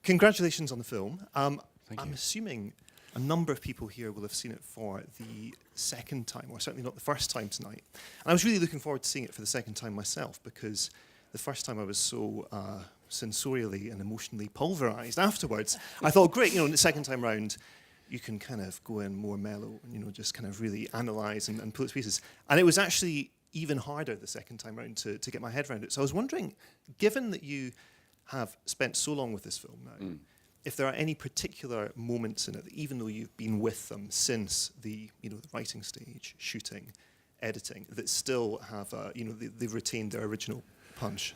congratulations on the film. Thank I'm you. assuming a number of people here will have seen it for the second time, or certainly not the first time tonight. And I was really looking forward to seeing it for the second time myself, because the first time I was so sensorially and emotionally pulverized afterwards. I thought, great, the second time round, you can kind of go in more mellow and, just kind of really analyse and pull it to pieces. And it was actually even harder the second time round to get my head around it. So I was wondering, given that you have spent so long with this film now, if there are any particular moments in it, that even though you've been with them since the writing stage, shooting, editing, that still have they've retained their original punch.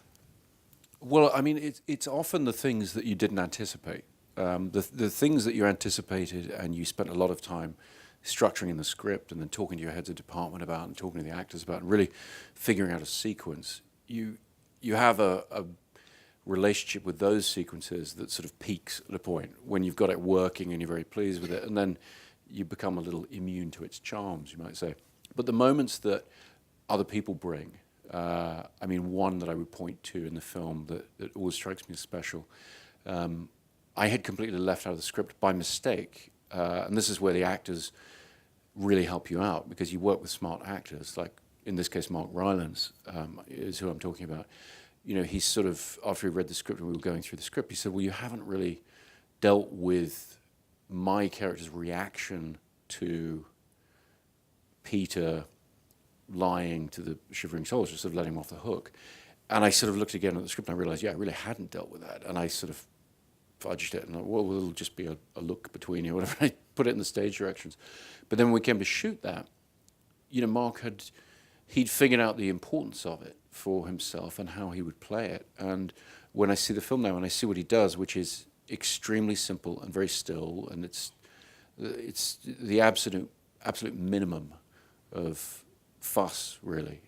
Well, I mean, it's often the things that you didn't anticipate. The things that you anticipated and you spent a lot of time structuring in the script and then talking to your heads of department about and talking to the actors about and really figuring out a sequence. You have a relationship with those sequences that sort of peaks at a point when you've got it working and you're very pleased with it, and then you become a little immune to its charms, you might say. But the moments that other people bring, one that I would point to in the film that always strikes me as special, I had completely left out of the script by mistake, and this is where the actors really help you out, because you work with smart actors, like in this case Mark Rylance is who I'm talking about. He sort of, after he read the script and we were going through the script, he said, well, you haven't really dealt with my character's reaction to Peter lying to the shivering soldiers, sort of letting him off the hook. And I sort of looked again at the script and I realized, I really hadn't dealt with that. And I sort of fudged it and it'll just be a look between you, whatever. I put it in the stage directions. But then when we came to shoot that, Mark he'd figured out the importance of it for himself and how he would play it. And when I see the film now and I see what he does, which is extremely simple and very still, and it's the absolute minimum of fuss, really.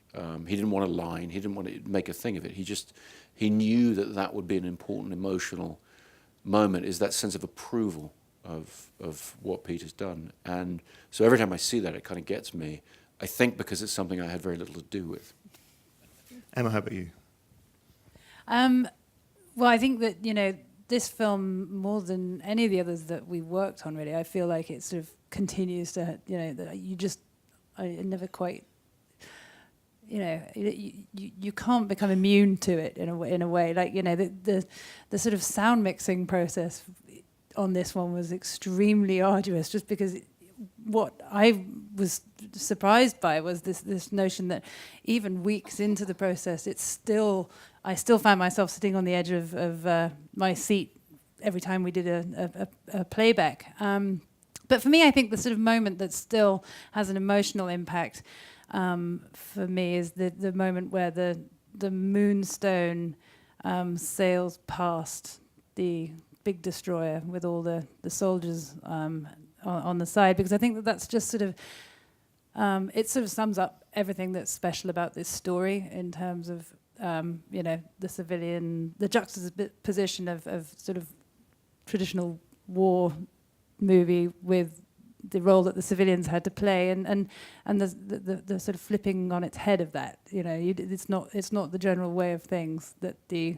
He didn't want a line, he didn't want to make a thing of it. He knew that would be an important emotional moment, is that sense of approval of what Peter's done. And so every time I see that, it kind of gets me. I think because it's something I had very little to do with. Emma, how about you? Well, I think that, this film, more than any of the others that we worked on, really, I feel like it sort of continues to, I never quite, you can't become immune to it in a way. Like, the sort of sound mixing process on this one was extremely arduous, just because what I was surprised by was this notion that even weeks into the process, I still found myself sitting on the edge of my seat every time we did a playback. But for me, I think the sort of moment that still has an emotional impact for me is the moment where the Moonstone sails past the big destroyer with all the soldiers on the side, because I think that's just sort of it sort of sums up everything that's special about this story in terms of the juxtaposition of sort of traditional war movie with the role that the civilians had to play, and the sort of flipping on its head of that. It's not the general way of things that the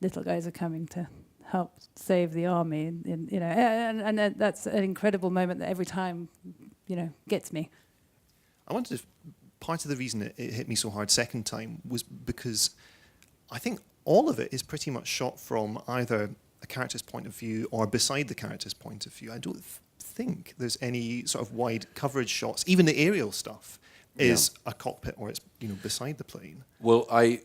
little guys are coming to help save the army, and that's an incredible moment that every time, gets me. I wanted to, part of the reason it hit me so hard second time was because I think all of it is pretty much shot from either a character's point of view or beside the character's point of view. I don't think there's any sort of wide coverage shots. Even the aerial stuff is a cockpit or it's beside the plane. Well, I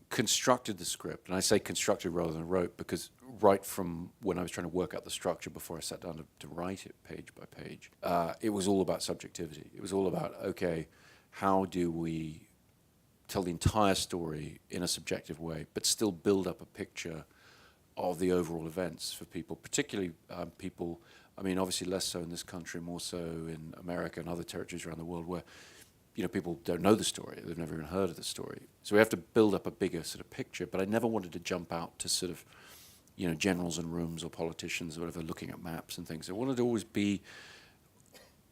constructed the script, and I say constructed rather than wrote, because right from when I was trying to work out the structure before I sat down to write it page by page, it was all about subjectivity. It was all about, okay, how do we tell the entire story in a subjective way, but still build up a picture of the overall events for people, particularly people, obviously less so in this country, more so in America and other territories around the world where people don't know the story. They've never even heard of the story. So we have to build up a bigger sort of picture, but I never wanted to jump out to sort of, generals in rooms or politicians or whatever looking at maps and things. I wanted to always be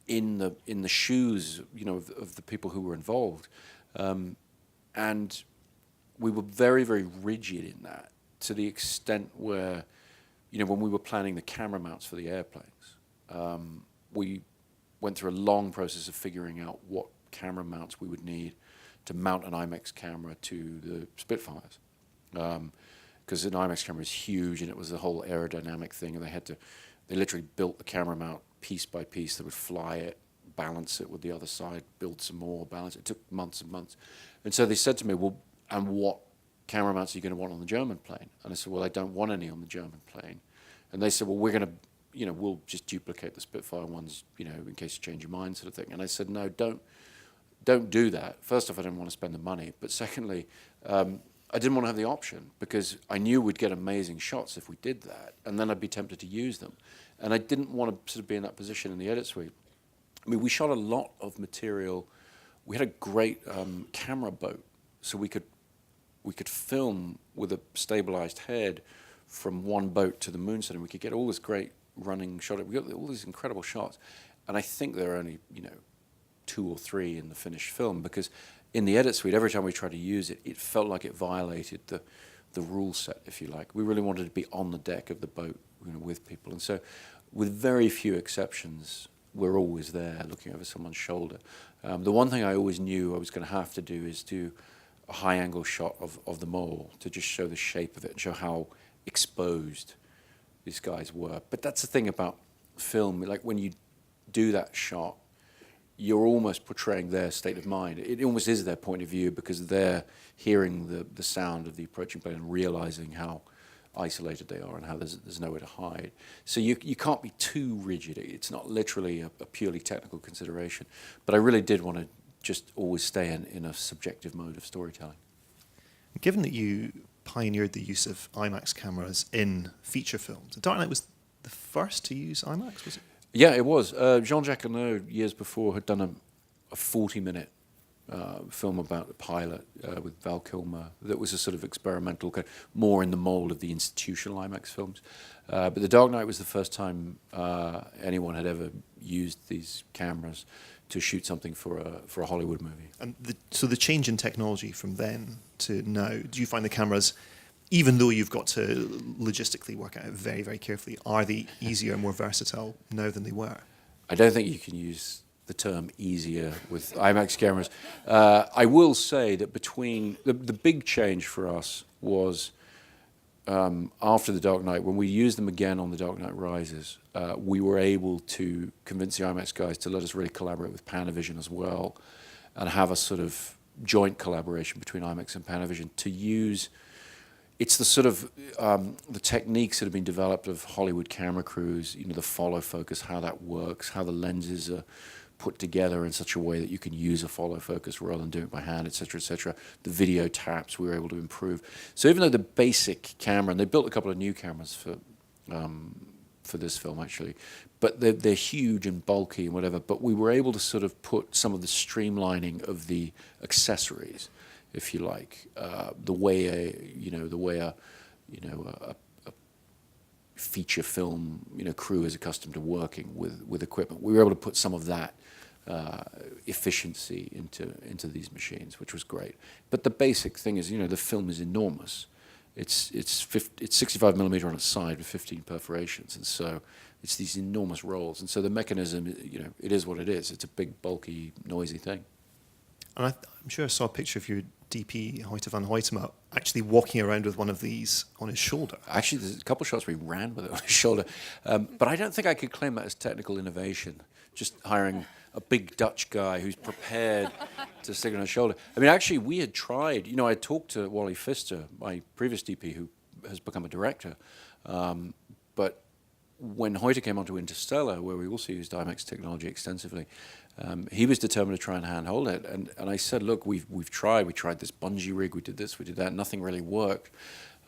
in the shoes, of the people who were involved. And we were very, very rigid in that, to the extent where when we were planning the camera mounts for the airplanes, we went through a long process of figuring out what camera mounts we would need to mount an IMAX camera to the Spitfires. Because an IMAX camera is huge, and it was the whole aerodynamic thing, and they literally built the camera mount piece by piece. They would fly it, balance it with the other side, build some more, balance it. It took months and months. And so they said to me, well, and what camera mounts are you going to want on the German plane? And I said, well, I don't want any on the German plane. And they said, well, we're going to, we'll just duplicate the Spitfire ones, in case you change your mind, sort of thing. And I said, no, don't do that. First off, I didn't want to spend the money. But secondly, I didn't want to have the option, because I knew we'd get amazing shots if we did that, and then I'd be tempted to use them. And I didn't want to sort of be in that position in the edit suite. I mean, we shot a lot of material. We had a great camera boat, so we could film with a stabilized head from one boat to the moon setting. We could get all this great running shot. We got all these incredible shots, and I think there are only 2 or 3 in the finished film, because in the edit suite, every time we tried to use it, it felt like it violated the rule set, if you like. We really wanted to be on the deck of the boat, with people. And so, with very few exceptions, we're always there looking over someone's shoulder. The one thing I always knew I was going to have to do is do a high-angle shot of them all, to just show the shape of it and show how exposed these guys were. But that's the thing about film. Like, when you do that shot, you're almost portraying their state of mind. It almost is their point of view, because they're hearing the sound of the approaching plane and realizing how isolated they are and how there's nowhere to hide. So you can't be too rigid. It's not literally a purely technical consideration. But I really did want to just always stay in a subjective mode of storytelling. Given that you pioneered the use of IMAX cameras in feature films, Dark Knight was the first to use IMAX, was it? Yeah, it was. Jean-Jacques Annaud, years before, had done a 40-minute film about a pilot with Val Kilmer that was a sort of experimental, more in the mold of the institutional IMAX films. But The Dark Knight was the first time anyone had ever used these cameras to shoot something for a Hollywood movie. And so the change in technology from then to now, do you find the cameras, even though you've got to logistically work out very, very carefully, are they easier, more versatile now than they were? I don't think you can use the term easier with IMAX cameras. I will say that between the big change for us was after The Dark Knight, when we used them again on The Dark Knight Rises, we were able to convince the IMAX guys to let us really collaborate with Panavision as well, and have a sort of joint collaboration between IMAX and Panavision to use. It's the sort of the techniques that have been developed of Hollywood camera crews, the follow focus, how that works, how the lenses are put together in such a way that you can use a follow focus rather than doing it by hand, et cetera, et cetera. The video taps we were able to improve. So even though the basic camera, and they built a couple of new cameras for this film actually, but they're huge and bulky and whatever, but we were able to sort of put some of the streamlining of the accessories, if you like, the way a feature film crew is accustomed to working with equipment. We were able to put some of that efficiency into these machines, which was great. But the basic thing is, the film is enormous. It's 65 millimeter on its side with 15 perforations, and so it's these enormous rolls. And so the mechanism, it is what it is. It's a big, bulky, noisy thing. And I'm sure I saw a picture of your DP, Hoyte van Hoytema, actually walking around with one of these on his shoulder. Actually, there's a couple of shots where he ran with it on his shoulder. But I don't think I could claim that as technical innovation, just hiring a big Dutch guy who's prepared to stick it on his shoulder. I mean, actually, we had tried, I talked to Wally Pfister, my previous DP, who has become a director. But when Hoyte came onto Interstellar, where we also used IMAX technology extensively, he was determined to try and handhold it. And I said, look, we've tried. We tried this bungee rig. We did this. We did that. Nothing really worked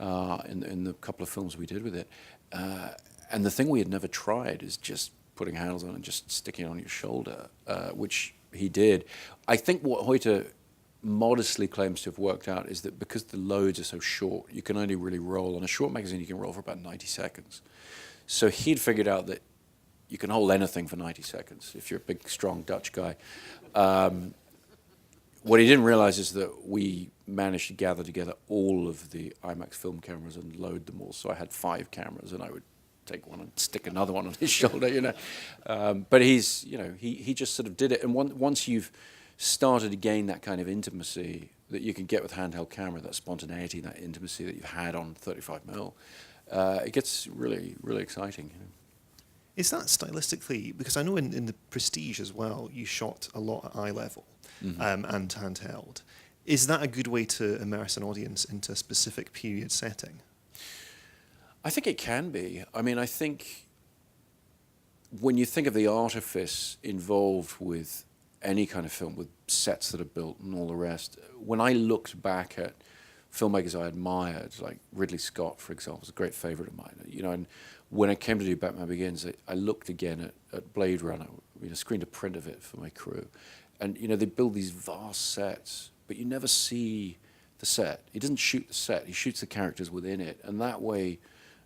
in the couple of films we did with it. And the thing we had never tried is just putting handles on and just sticking it on your shoulder, which he did. I think what Hoyte modestly claims to have worked out is that because the loads are so short, you can only really roll. On a short magazine, you can roll for about 90 seconds. So he'd figured out that you can hold anything for 90 seconds if you're a big, strong Dutch guy. What he didn't realize is that we managed to gather together all of the IMAX film cameras and load them all. So I had 5 cameras, and I would take one and stick another one on his shoulder, you know. But he's, you know, he just sort of did it. And once you've started to gain that kind of intimacy that you can get with handheld camera, that spontaneity, that intimacy that you've had on 35mm, it gets really, really exciting. You know. Is that stylistically, because I know in the Prestige as well, you shot a lot at eye level and handheld. Is that a good way to immerse an audience into a specific period setting? I think it can be. I mean, I think when you think of the artifice involved with any kind of film, with sets that are built and all the rest, when I looked back at filmmakers I admired, like Ridley Scott, for example, was a great favorite of mine, you know, and when I came to do Batman Begins, I looked again at Blade Runner, you know, screened a print of it for my crew, and, you know, they build these vast sets, but you never see the set. He doesn't shoot the set, he shoots the characters within it, and that way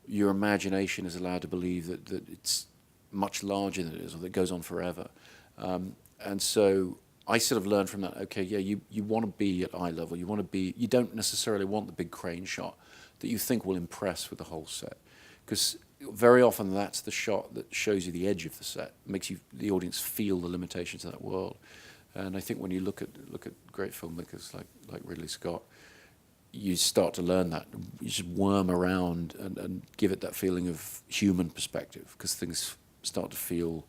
your imagination is allowed to believe that it's much larger than it is, or that it goes on forever. And so I sort of learned from that, okay, yeah, you want to be at eye level, you don't necessarily want the big crane shot that you think will impress with the whole set. Because very often that's the shot that shows you the edge of the set, makes the audience feel the limitations of that world. And I think when you look at great filmmakers like Ridley Scott, you start to learn that. You just worm around and give it that feeling of human perspective, because things start to feel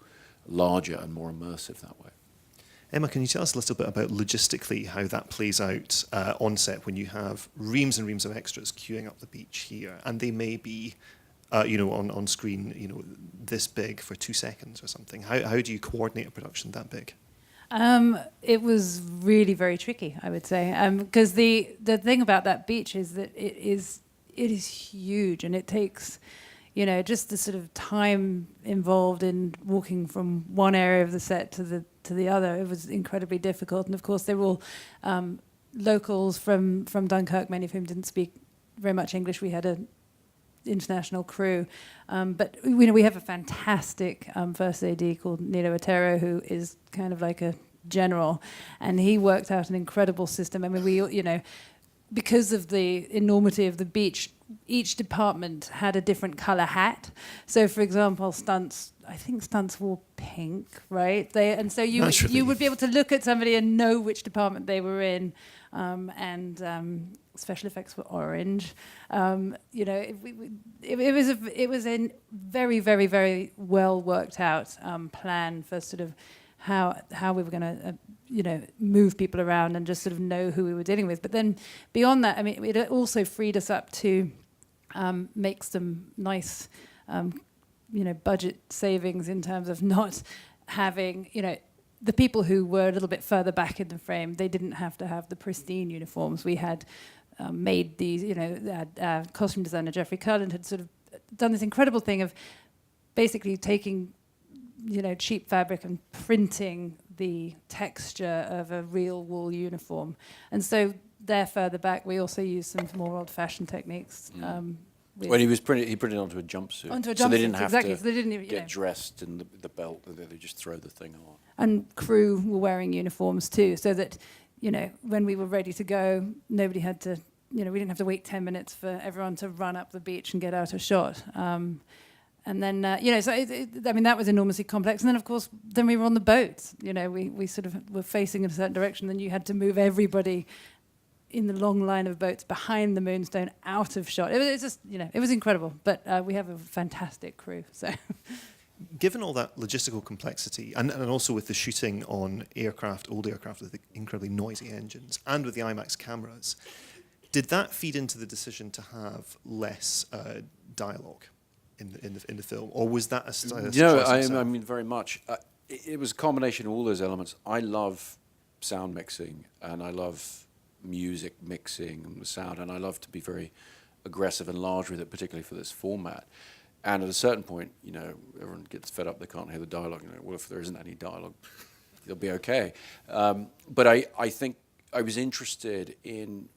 larger and more immersive that way. Emma, can you tell us a little bit about logistically how that plays out on set when you have reams and reams of extras queuing up the beach here, and they may be, you know, on screen, you know, this big for 2 seconds or something? How do you coordinate a production that big? It was really very tricky, I would say, because the thing about that beach is that it is huge, and it takes, you know, just the sort of time involved in walking from one area of the set to the other. It was incredibly difficult, and of course they were all locals from Dunkirk, many of whom didn't speak very much English. We had an international crew, but you know, we have a fantastic first AD called Nilo Otero, who is kind of like a general, and he worked out an incredible system. I mean, we, you know, because of the enormity of the beach, each department had a different color hat. So, for example, I think stunts wore pink, right? So you would be able to look at somebody and know which department they were in, and special effects were orange. You know, it was a very, very, very well worked out plan for sort of how we were going to you know, move people around and just sort of know who we were dealing with. But then beyond that, I mean, it also freed us up to make some nice, you know, budget savings in terms of not having, you know, the people who were a little bit further back in the frame, they didn't have to have the pristine uniforms. We had made these, you know, our costume designer, Jeffrey Cullen, had sort of done this incredible thing of basically taking, you know, cheap fabric and printing the texture of a real wool uniform. And so there further back, we also used some more old-fashioned techniques. When he printed onto a jumpsuit. So they didn't have to so they didn't even, get dressed in the belt. They just throw the thing on. And crew were wearing uniforms too, so that, you know, when we were ready to go, nobody had to, you know, we didn't have to wait 10 minutes for everyone to run up the beach and get out of shot. And then, you know, so I mean, that was enormously complex. And then, of course, then we were on the boat. You know, we sort of were facing in a certain direction. Then you had to move everybody in the long line of boats behind the Moonstone out of shot. It was just, you know, it was incredible. But we have a fantastic crew. So, given all that logistical complexity, and also with the shooting on aircraft, old aircraft with the incredibly noisy engines, and with the IMAX cameras, did that feed into the decision to have less dialogue in the film, or was that a stylistic choice? I mean, very much. It was a combination of all those elements. I love sound mixing, and I love music mixing and sound, and I love to be very aggressive and large with it, particularly for this format. And at a certain point, you know, everyone gets fed up; they can't hear the dialogue. You know, well, if there isn't any dialogue, they'll be okay. But I think I was interested in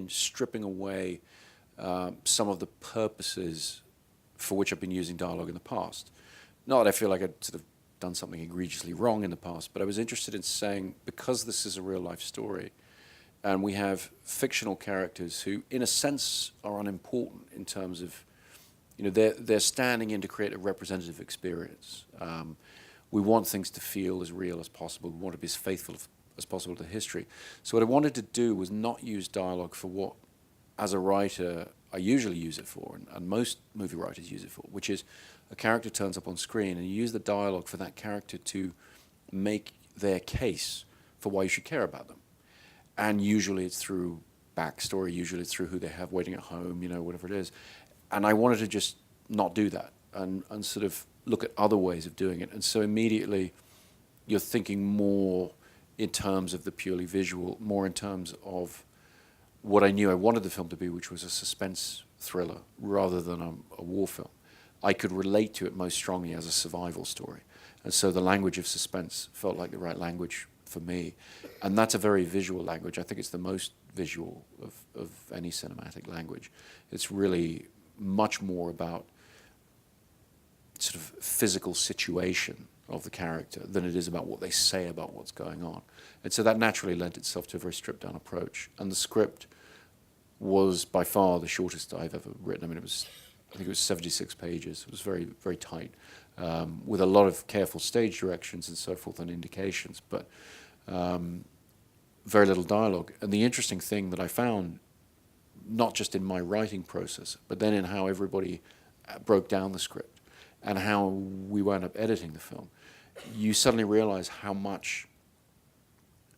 stripping away some of the purposes for which I've been using dialogue in the past. Not that I feel like I'd sort of done something egregiously wrong in the past, but I was interested in saying, because this is a real life story, and we have fictional characters who, in a sense, are unimportant in terms of they're standing in to create a representative experience. We want things to feel as real as possible. We want to be as faithful as possible to history. So what I wanted to do was not use dialogue for what, as a writer, I usually use it for, and most movie writers use it for, which is a character turns up on screen and you use the dialogue for that character to make their case for why you should care about them. And usually it's through backstory, usually it's through who they have waiting at home, whatever it is. And I wanted to just not do that and sort of look at other ways of doing it. And so immediately you're thinking more in terms of the purely visual, more in terms of what I knew I wanted the film to be, which was a suspense thriller rather than a war film. I could relate to it most strongly as a survival story. And so the language of suspense felt like the right language for me. And that's a very visual language. I think it's the most visual of any cinematic language. It's really much more about sort of physical situation of the character than it is about what they say about what's going on. And so that naturally lent itself to a very stripped down approach. And the script was by far the shortest I've ever written. I mean, I think it was 76 pages. It was very, very tight, with a lot of careful stage directions and so forth and indications, but very little dialogue. And the interesting thing that I found, not just in my writing process, but then in how everybody broke down the script and how we wound up editing the film, you suddenly realize how much,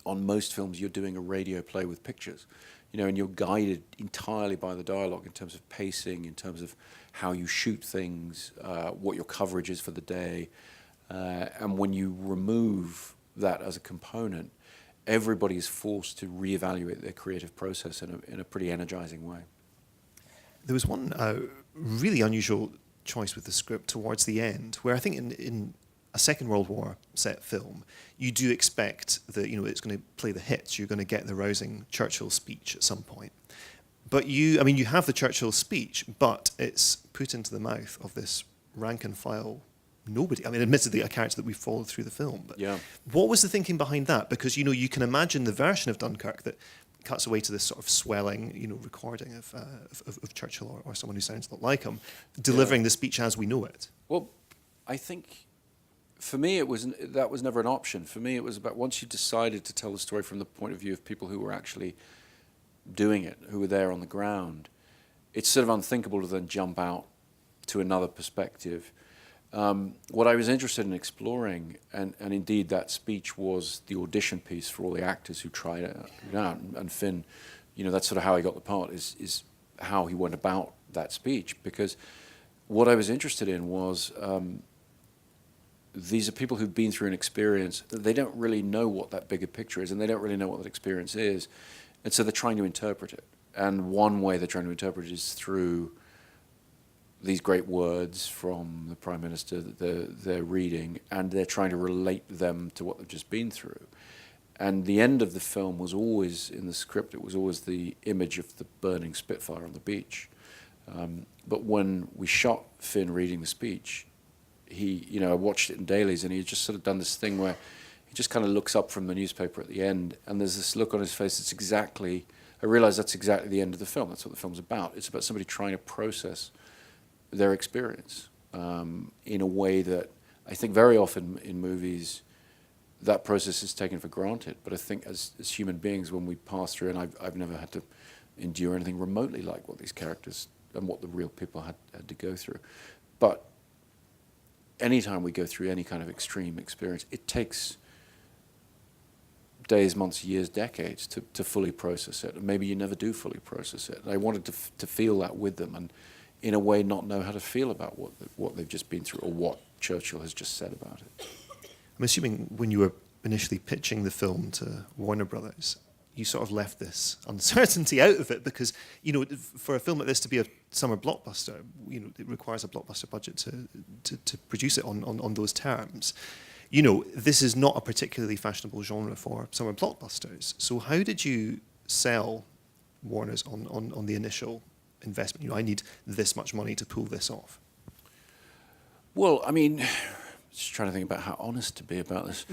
on most films, you're doing a radio play with pictures, and you're guided entirely by the dialogue in terms of pacing, in terms of how you shoot things, what your coverage is for the day. And when you remove that as a component, everybody is forced to reevaluate their creative process in a pretty energizing way. There was one really unusual choice with the script towards the end, where I think in a Second World War set film, you do expect that it's going to play the hits. You're going to get the rousing Churchill speech at some point. But you have the Churchill speech, but it's put into the mouth of this rank and file nobody. I mean, admittedly, a character that we followed through the film. But yeah. What was the thinking behind that? Because you can imagine the version of Dunkirk that cuts away to this sort of swelling, recording of Churchill or someone who sounds a lot like him, delivering the speech as we know it. Well, I think for me that was never an option. For me, it was about once you decided to tell the story from the point of view of people who were actually doing it, who were there on the ground, it's sort of unthinkable to then jump out to another perspective. What I was interested in exploring, and indeed that speech was the audition piece for all the actors who tried it out, and Finn, that's sort of how he got the part, is how he went about that speech. Because what I was interested in was these are people who've been through an experience. They don't really know what that bigger picture is, and they don't really know what that experience is. And so they're trying to interpret it. And one way they're trying to interpret it is through these great words from the Prime Minister that they're reading, and they're trying to relate them to what they've just been through. And the end of the film was always, in the script, it was always the image of the burning Spitfire on the beach. But when we shot Finn reading the speech, I watched it in dailies, and he had just sort of done this thing where he just kind of looks up from the newspaper at the end, and there's this look on his face. I realized that's exactly the end of the film. That's what the film's about. It's about somebody trying to process their experience in a way that I think very often in movies that process is taken for granted. But I think as human beings, when we pass through, and I've never had to endure anything remotely like what these characters and what the real people had to go through. But anytime we go through any kind of extreme experience, it takes days, months, years, decades to fully process it. And maybe you never do fully process it. And I wanted to feel that with them, and in a way not know how to feel about what they've just been through or what Churchill has just said about it. I'm assuming when you were initially pitching the film to Warner Brothers, you sort of left this uncertainty out of it because, for a film like this to be a summer blockbuster, it requires a blockbuster budget to produce it on those terms. This is not a particularly fashionable genre for summer blockbusters. So how did you sell Warner's on the initial investment? I need this much money to pull this off. Well, I mean, just trying to think about how honest to be about this.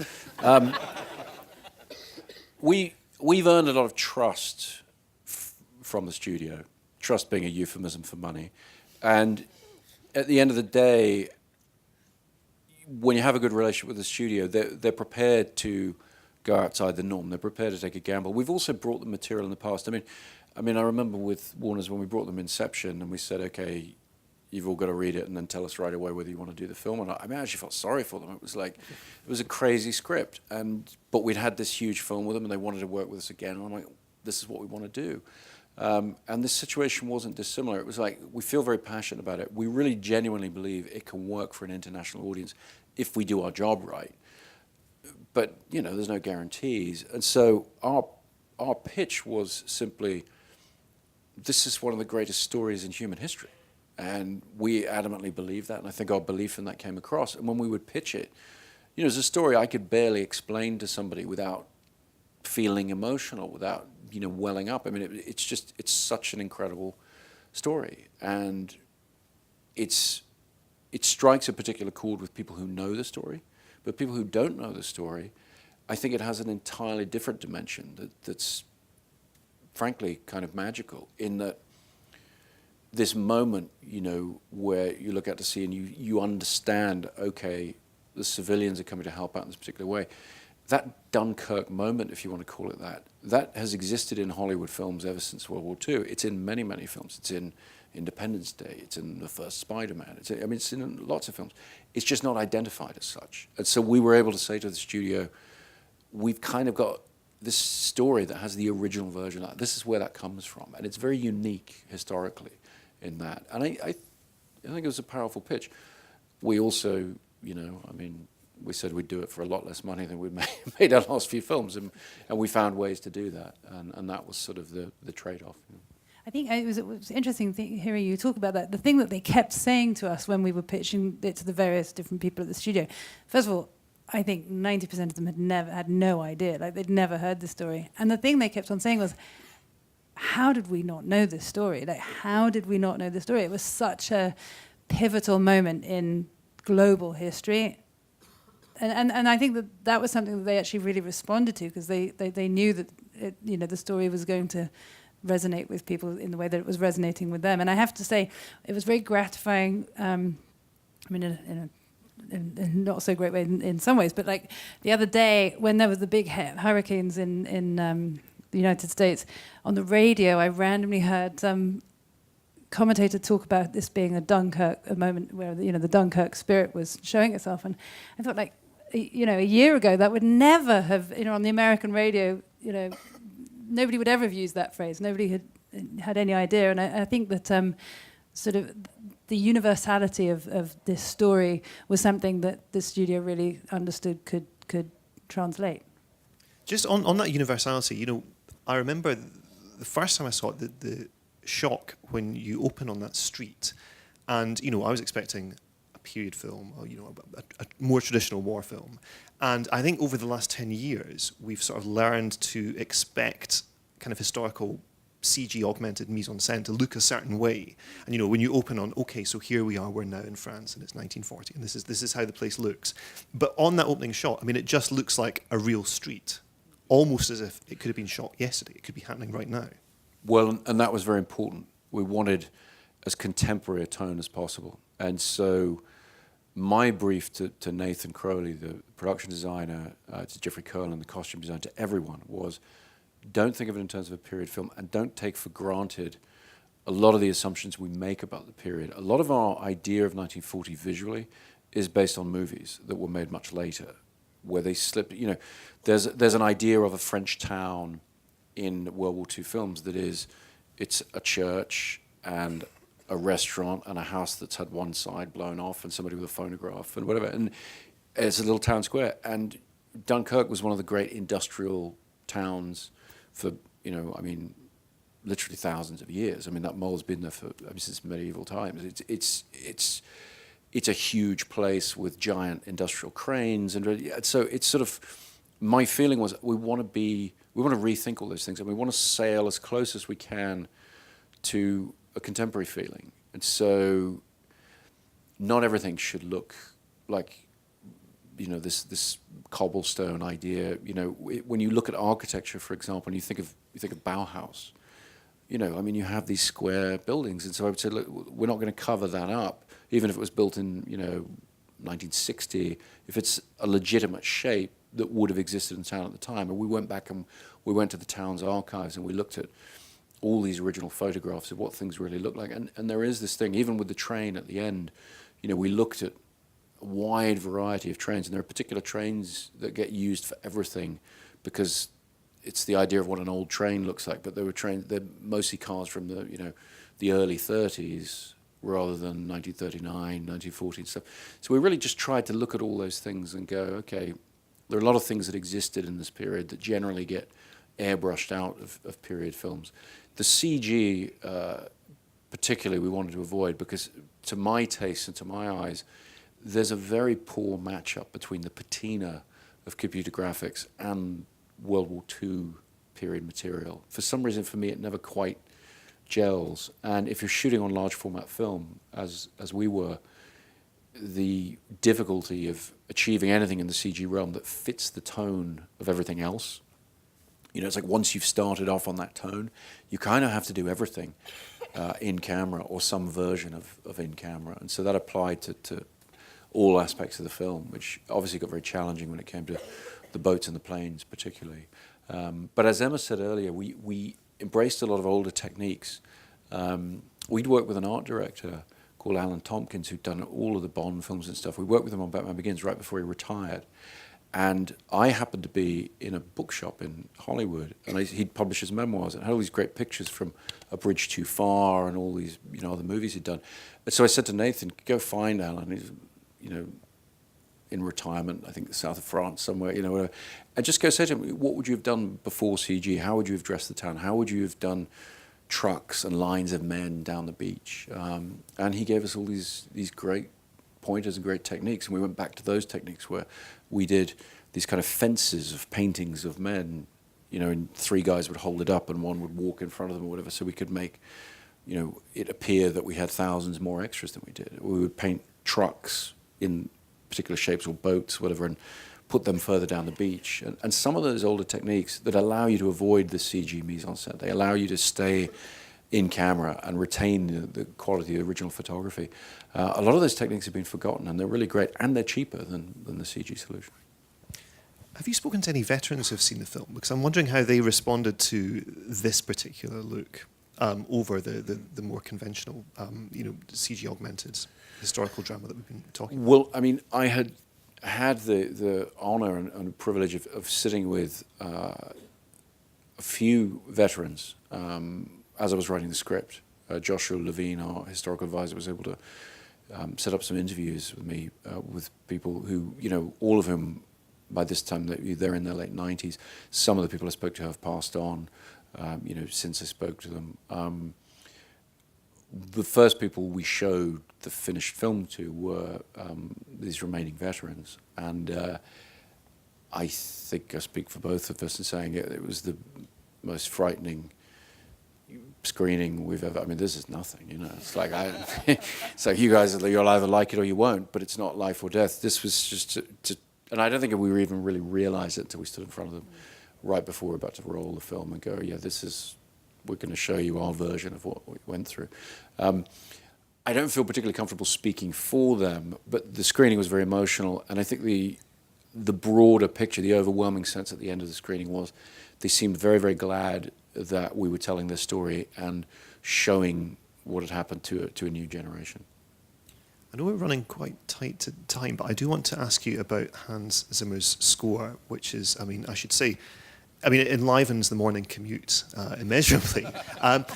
We've earned a lot of trust from the studio, trust being a euphemism for money. And at the end of the day, when you have a good relationship with the studio, they're prepared to go outside the norm. They're prepared to take a gamble. We've also brought them material in the past. I remember with Warner's when we brought them Inception, and we said, okay, you've all got to read it and then tell us right away whether you want to do the film or not. I actually felt sorry for them. It was a crazy script, but we'd had this huge film with them, and they wanted to work with us again. And I'm like, this is what we want to do. And this situation wasn't dissimilar. It was like, we feel very passionate about it. We really genuinely believe it can work for an international audience if we do our job right. But, there's no guarantees. And so our pitch was simply, this is one of the greatest stories in human history. And we adamantly believe that, and I think our belief in that came across. And when we would pitch it, it's a story I could barely explain to somebody without feeling emotional, without, welling up. It's such an incredible story. And it strikes a particular chord with people who know the story. But people who don't know the story, I think it has an entirely different dimension that's frankly kind of magical, in that this moment, where you look out to sea and you understand, okay, the civilians are coming to help out in this particular way. That Dunkirk moment, if you want to call it that has existed in Hollywood films ever since World War II. It's in many, many films. It's in Independence Day. It's in the first Spider-Man. It's in lots of films. It's just not identified as such. And so we were able to say to the studio, we've kind of got this story that has the original version. This is where that comes from. And it's very unique historically in that. And I think it was a powerful pitch. We also, we said we'd do it for a lot less money than we'd made our last few films. And we found ways to do that. And that was sort of the trade-off. I think it was interesting hearing you talk about that. The thing that they kept saying to us when we were pitching it to the various different people at the studio, first of all, I think 90% of them had no idea, like they'd never heard the story. And the thing they kept on saying was, how did we not know this story? Like, how did we not know this story? It was such a pivotal moment in global history. And I think that was something that they actually really responded to, because they knew that the story was going to resonate with people in the way that it was resonating with them. And I have to say, it was very gratifying, in a not so great way in some ways, but like the other day when there was the big hurricanes in the United States, on the radio I randomly heard some commentator talk about this being a moment where the Dunkirk spirit was showing itself. And I thought, like, a year ago that would never have, on the American radio, nobody would ever have used that phrase. Nobody had any idea. And I think that sort of the universality of this story was something that the studio really understood could translate. Just on that universality, I remember the first time I saw it, the shock when you open on that street, and I was expecting a period film, or a more traditional war film, and I think over the last 10 years we've sort of learned to expect kind of historical CG augmented mise-en-scène to look a certain way. And when you open on, okay, so here we are, we're now in France and it's 1940, and this is how the place looks. But on that opening shot, it just looks like a real street, almost as if it could have been shot yesterday. It could be happening right now. Well, and that was very important. We wanted as contemporary a tone as possible. And so my brief to Nathan Crowley, the production designer, to Jeffrey Curlin, the costume designer, to everyone was, don't think of it in terms of a period film, and don't take for granted a lot of the assumptions we make about the period. A lot of our idea of 1940 visually is based on movies that were made much later, where they slipped. There's an idea of a French town in World War II films that is, it's a church and a restaurant and a house that's had one side blown off and somebody with a phonograph and whatever, and it's a little town square. And Dunkirk was one of the great industrial towns for, literally thousands of years. That mole's been there since medieval times. It's a huge place with giant industrial cranes, and so it's sort of, my feeling was we want to rethink all those things, and we want to sail as close as we can to a contemporary feeling. And so not everything should look like this cobblestone idea. When you look at architecture, for example, and you think of Bauhaus, you know, I mean, you have these square buildings, and so I would say, look, we're not going to cover that up, even if it was built in, you know, 1960. If it's a legitimate shape that would have existed in town at the time, and we went back and we went to the town's archives and we looked at all these original photographs of what things really look like, and there is this thing, even with the train at the end, you know, we looked at a wide variety of trains, and there are particular trains that get used for everything because it's the idea of what an old train looks like, but they're mostly cars from the, you know, the early 30s rather than 1939, 1940 and stuff. So we really just tried to look at all those things and go, okay, there are a lot of things that existed in this period that generally get airbrushed out of period films. The CG, particularly, we wanted to avoid because, to my taste and to my eyes, there's a very poor matchup between the patina of computer graphics and World War II period material. For some reason, for me, it never quite gels. And if you're shooting on large format film, as we were, the difficulty of achieving anything in the CG realm that fits the tone of everything else, you know, it's like once you've started off on that tone, you kind of have to do everything in camera or some version of in camera. And so that applied to all aspects of the film, which obviously got very challenging when it came to the boats and the planes particularly. But as Emma said earlier, we embraced a lot of older techniques. We'd worked with an art director called Alan Tompkins, who'd done all of the Bond films and stuff. We worked with him on Batman Begins right before he retired. And I happened to be in a bookshop in Hollywood, and he'd published his memoirs and had all these great pictures from A Bridge Too Far and all these, you know, other movies he'd done. And so I said to Nathan, go find Alan. He's, you know, in retirement, I think the south of France somewhere, you know, whatever. And just go say to him, what would you have done before CG? How would you have dressed the town? How would you have done trucks and lines of men down the beach? And he gave us all these great pointers and great techniques, and we went back to those techniques where we did these kind of fences of paintings of men, you know, and three guys would hold it up and one would walk in front of them or whatever, so we could make, you know, it appear that we had thousands more extras than we did. We would paint trucks in particular shapes or boats, whatever, and put them further down the beach. And some of those older techniques that allow you to avoid the CG mise-en-scène, they allow you to stay in camera and retain the quality of the original photography. A lot of those techniques have been forgotten, and they're really great, and they're cheaper than the CG solution. Have you spoken to any veterans who've seen the film? Because I'm wondering how they responded to this particular look over the more conventional, you know, CG augmented historical drama that we've been talking about. Well, I mean, I had the honor and privilege of sitting with a few veterans as I was writing the script. Joshua Levine, our historical advisor, was able to set up some interviews with me with people who, you know, all of whom by this time they're in their late 90s. Some of the people I spoke to have passed on, you know, since I spoke to them. The first people we showed the finished film to were these remaining veterans, and I think I speak for both of us in saying it was the most frightening screening we've ever. I mean, this is nothing, you know. It's like it's like you guys, you'll either like it or you won't, but it's not life or death. This was just and I don't think we even really realized it until we stood in front of them right before we were about to roll the film and go, yeah, we're going to show you our version of what we went through. I don't feel particularly comfortable speaking for them, but the screening was very emotional, and I think the broader picture, the overwhelming sense at the end of the screening was they seemed very, very glad that we were telling their story and showing what had happened to a new generation. I know we're running quite tight to time, but I do want to ask you about Hans Zimmer's score, which is, I mean, I should say, it enlivens the morning commute immeasurably. But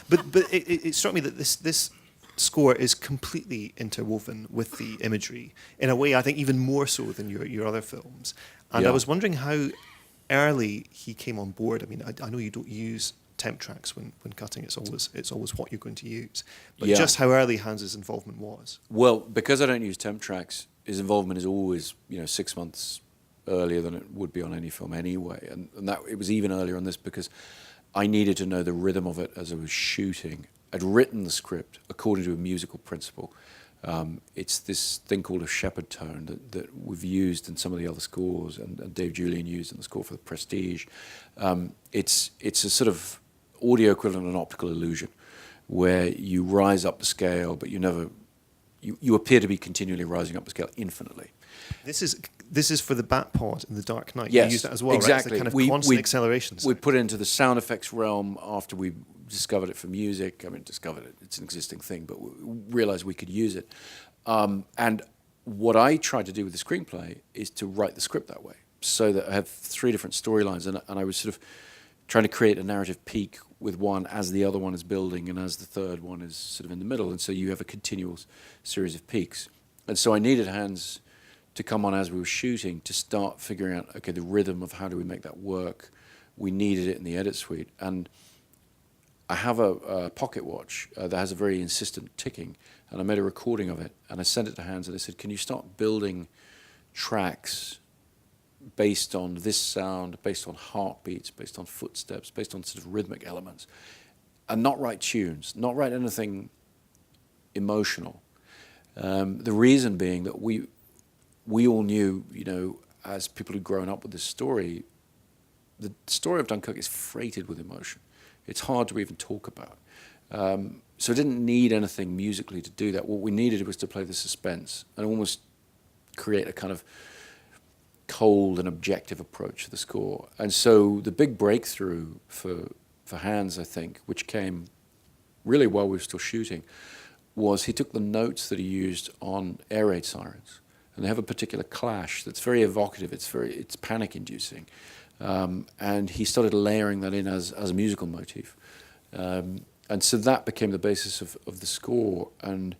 it struck me that this score is completely interwoven with the imagery in a way I think even more so than your other films. And Yeah. I was wondering how early he came on board. I mean, I know you don't use temp tracks when cutting. It's always what you're going to use. But Yeah. just how early Hans's involvement was. Well, because I don't use temp tracks, his involvement is always, 6 months earlier than it would be on any film anyway. And that it was even earlier on this because I needed to know the rhythm of it as I was shooting. I'd written the script according to a musical principle. It's this thing called a shepherd tone that we've used in some of the other scores, and Dave Julian used in the score for The Prestige. It's a sort of audio equivalent of an optical illusion, where you rise up the scale, but you appear to be continually rising up the scale infinitely. This is for the Bat Pod in the Dark Knight. Yes, you use that as well, exactly. Right? It's the kind of constant acceleration. We put it into the sound effects realm after we discovered it for music. I mean, discovered it; it's an existing thing, but we realized we could use it. And what I tried to do with the screenplay is to write the script that way, so that I have 3 different storylines, and I was sort of trying to create a narrative peak with one as the other one is building and as the third one is sort of in the middle, and so you have a continual series of peaks. And so I needed Hans to come on as we were shooting to start figuring out, okay, the rhythm of how do we make that work. We needed it in the edit suite. And I have a pocket watch that has a very insistent ticking, and I made a recording of it, and I sent it to Hans, and I said, can you start building tracks based on this sound, based on heartbeats, based on footsteps, based on sort of rhythmic elements, and not write tunes, not write anything emotional. The reason being that we all knew, you know, as people who'd grown up with this story, the story of Dunkirk is freighted with emotion. It's hard to even talk about. So it didn't need anything musically to do that. What we needed was to play the suspense and almost create a kind of cold and objective approach to the score. And so the big breakthrough for Hans, I think, which came really while we were still shooting, was he took the notes that he used on air raid sirens, and they have a particular clash that's very evocative. It's panic-inducing, and he started layering that in as a musical motif, and so that became the basis of the score. And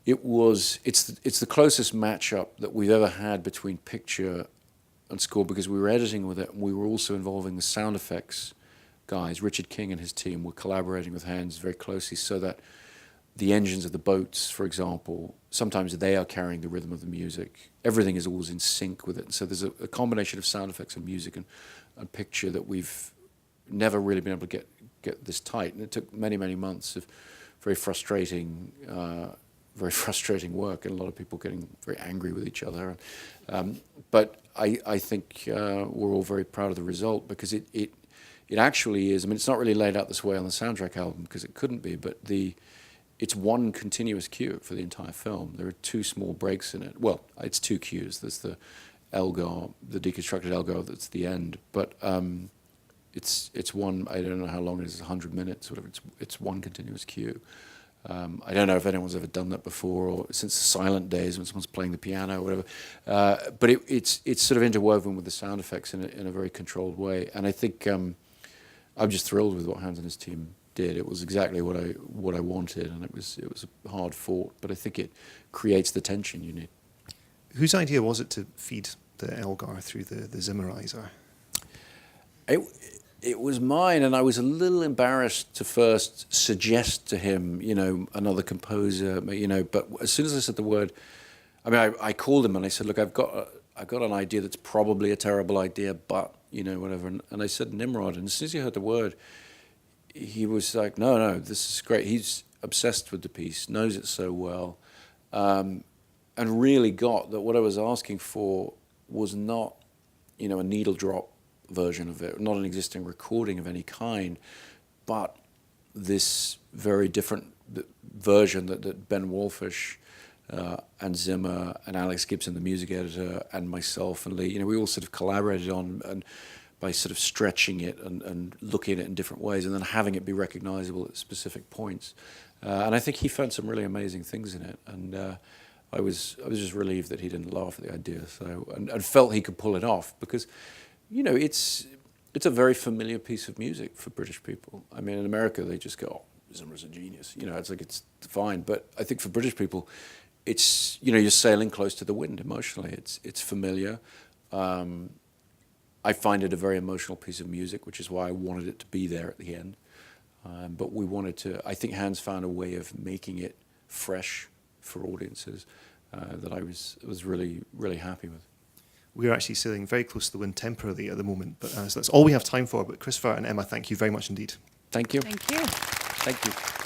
it's the closest matchup that we've ever had between picture and score, because we were editing with it, and we were also involving the sound effects guys. Richard King and his team were collaborating with Hans very closely, so that the engines of the boats, for example, sometimes they are carrying the rhythm of the music. Everything is always in sync with it. And so there's a combination of sound effects and music and picture that we've never really been able to get this tight. And it took many, many months of very frustrating work, and a lot of people getting very angry with each other. But I think we're all very proud of the result, because it actually is. I mean, it's not really laid out this way on the soundtrack album, because it couldn't be, but it's one continuous cue for the entire film. There are 2 small breaks in it. Well, it's 2 cues. There's the Elgar, the deconstructed Elgar that's the end. But it's one, I don't know how long it is, 100 minutes, whatever. It's one continuous cue. I don't know if anyone's ever done that before, or since the silent days when someone's playing the piano or whatever. But it's sort of interwoven with the sound effects in a very controlled way. And I think I'm just thrilled with what Hans and his team did. It was exactly what I wanted, and it was hard fought, but I think it creates the tension you need. Whose idea was it to feed the Elgar through the Zimmerizer? It was mine, and I was a little embarrassed to first suggest to him, you know, another composer, you know. But as soon as I said the word, I mean, I called him and I said, look, I've got an idea that's probably a terrible idea, but you know, whatever. And I said Nimrod, and as soon as he heard the word, he was like, no, this is great. He's obsessed with the piece, knows it so well, and really got that what I was asking for was not, you know, a needle drop version of it, not an existing recording of any kind, but this very different version that Ben Wolfish and Zimmer and Alex Gibson, the music editor, and myself and Lee, you know, we all sort of collaborated on, and by sort of stretching it and looking at it in different ways, and then having it be recognizable at specific points. And I think he found some really amazing things in it, and I was just relieved that he didn't laugh at the idea, so and felt he could pull it off, because, you know, it's a very familiar piece of music for British people. I mean, in America they just go, oh, Zimmer's a genius, you know, it's like it's fine. But I think for British people, it's, you know, you're sailing close to the wind emotionally. It's familiar. I find it a very emotional piece of music, which is why I wanted it to be there at the end. But we wanted to, I think Hans found a way of making it fresh for audiences that I was really, really happy with. We're actually sailing very close to the wind temporarily at the moment, but so that's all we have time for. But Christopher and Emma, thank you very much indeed. Thank you. Thank you. Thank you.